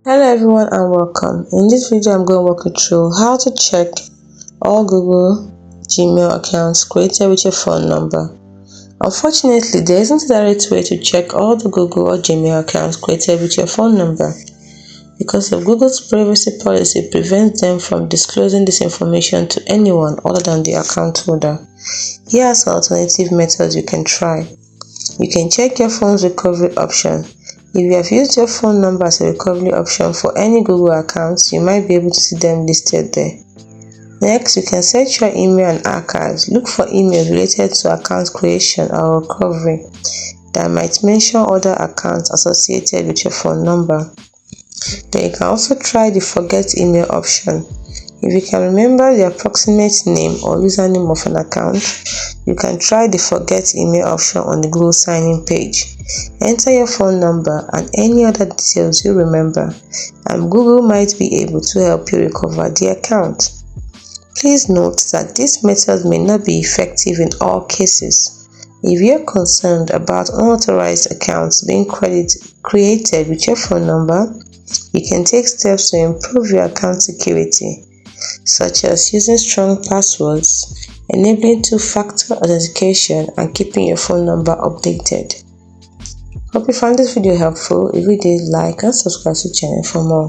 Hello everyone and welcome. In this video I'm going to walk you through how to check all Google Gmail accounts created with your phone number. Unfortunately, there isn't a direct way to check all the Google or Gmail accounts created with your phone number because of Google's privacy policy prevents them from disclosing this information to anyone other than the account holder. Here are some alternative methods you can try. You can check your phone's recovery option. If you have used your phone number as a recovery option for any Google accounts, you might be able to see them listed there. Next, you can search your email and archives. Look for emails related to account creation or recovery that might mention other accounts associated with your phone number. Then you can also try the forget email option. If you can remember the approximate name or username of an account, you can try the forget email option on the Google sign-in page. Enter your phone number and any other details you remember, and Google might be able to help you recover the account. Please note that this method may not be effective in all cases. If you're concerned about unauthorized accounts being created with your phone number, you can take steps to improve your account security, such as using strong passwords, enabling two-factor authentication, and keeping your phone number updated. Hope you found this video helpful. If you did, like and subscribe to the channel for more.